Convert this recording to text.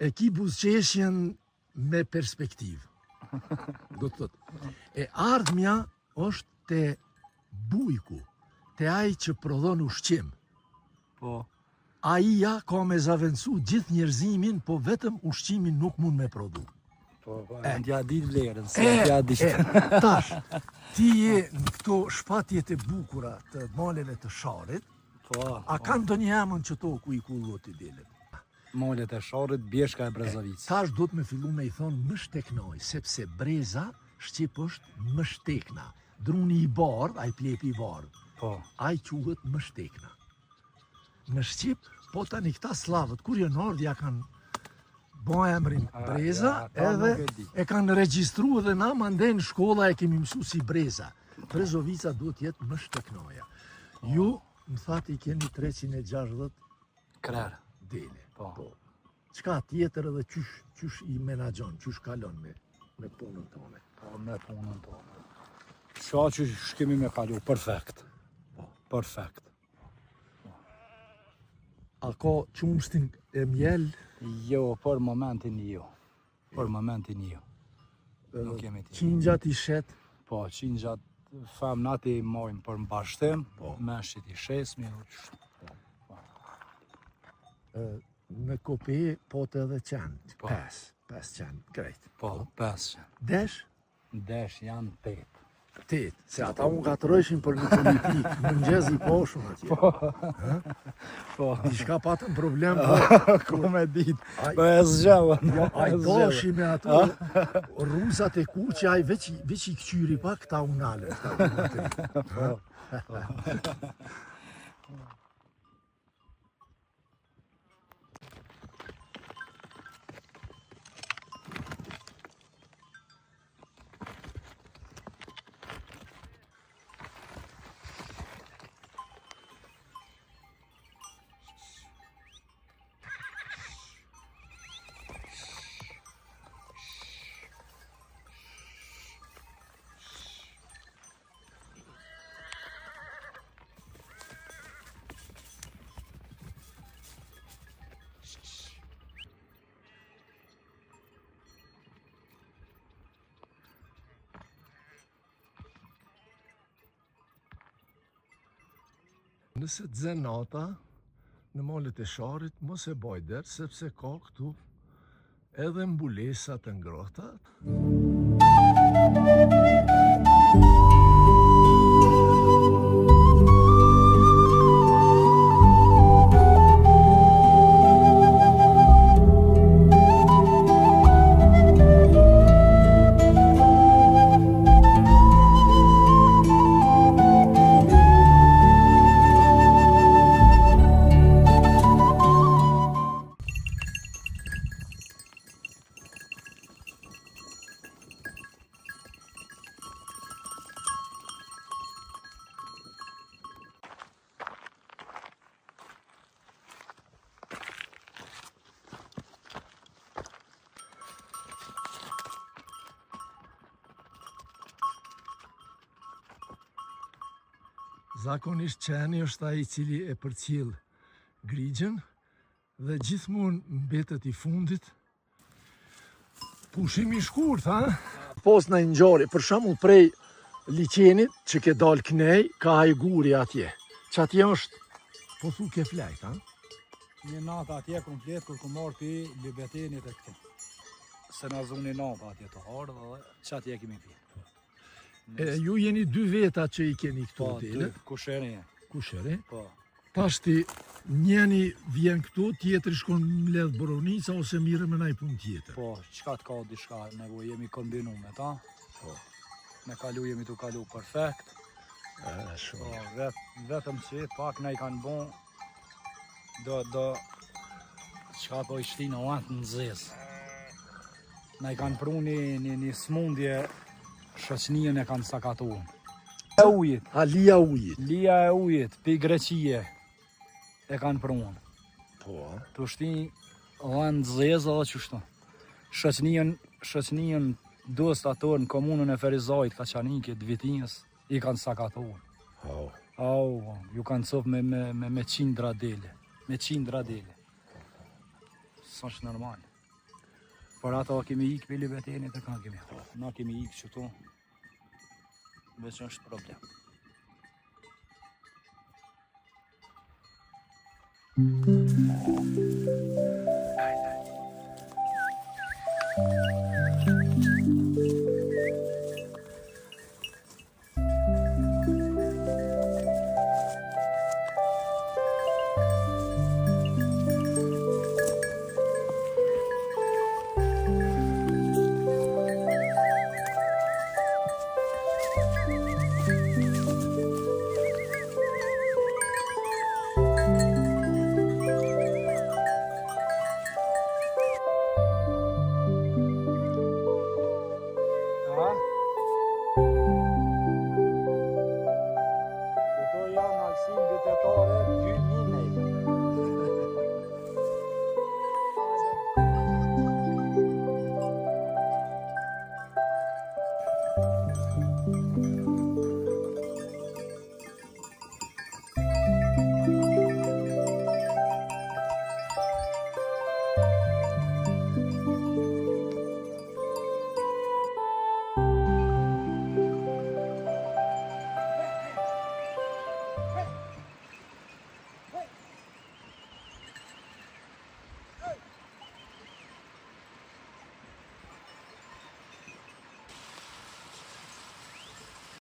e ki buzëqeshjen me perspektivë. Do të thotë. E ardhmja është te bujku, te ai që prodhon ushqim. Po. Aia ka me zavencu gjithë njerëzimin, po vetëm ushqimin nuk mund me produ. Po, t'ja dit vlerën, se t'ja dit. Tash, ti je në këto shpatjet e bukura të maleve të Sharrit, Po. a kanë do një emën që to ku i kullo t'i delet? Malet e Sharrit, Bjeshka e Brezovicës. Tash do të me fillu me i thonë mështeknoj, sepse breza shqip është mështekna. Druni i bardh, ai plepi i bardh, Po. ai quhet mështekna. Në Shqip, po tani këta slavët, kur janë ardhur ja kanë bo emrin breza, ja, edhe nuk e di. e kanë regjistru edhe na mandej në shkolla e kemi mësu si breza. Brezovica duhet jetë mështeknoja. Ju, më thati, keni 360 Krerë. dele. Po. Qka tjetër edhe qysh i menagjon, qysh kalon me punën tone. Po, me punën tonë. Qa që shkemi me kalu, perfekt. Perfekt. A ka qumshtin e mjel? Jo, për momentin jo. Për momentin jo. Nuk kemi ti. Qingjat i shet? Po, qingjat femnat i mojnë për mbashtim, Po. meshit i shesmi. Në kope pote edhe qenë. Po. 5 qenë, krejt. Po, 5. Desh? Desh janë 8. 8. Se ata unë gatrojshin për një politik, në mëngjes i poshun atje. Po. Dishka patën problem, po. Ku me dit, Ai- po e zgjavën. Jo, ai doshi me ato rusat e kuqe, ai veç i këqyri pa këta unale. Nëse të zën nata në malet e Sharrit, mos e baj der, sepse ka këtu edhe mbulesa të ngrohta. Zakonisht qeni është ai i cili e përcjell grigjen dhe gjithmonë mbetet i fundit. Pushim i shkurt, ha? Pos në ngjarje, për shembull prej liqenit që ke dal knej, ka ai guri atje. Që atje është, po thu ke flajt, ha? Një natë atje komplet kur ku marrë pi Libetenit e këtu. Se na zuni nata atje të hardë dhe që atje kemi pi. Ju jeni 2 veta që i keni këtu Po, hotele. kushere. Kushere? Po. Pashti njeni vjen këtu, tjetri shkon mbledh boronica ose mirë me naj pun tjetër. Po, qka t'ka dishka nevoj, jemi kombinu me ta. Po. Me kalu jemi tu kalu perfekt. Po, Shumë. vetëm që pak na i kanë bon qka po i shtinë o antë në zezë. Na i kanë pru një smundje shoqënien e kanë sakatuar. E ujit, A lija ujit. lija e ujit, pi Greqie e kanë pruan. Po, Tu shti lanë zezë edhe qështu. Shoqënien dost ato në komunën e Ferizajt, Kaçanikit, Vitinjës, i kanë sakatuar. au. Ju kanë copë me qindra dele. Me qindra dele. S'është normal. Por ato kemi ikë me libertetin të kanë kemi. Na kemi ikë që to. Veç është problem.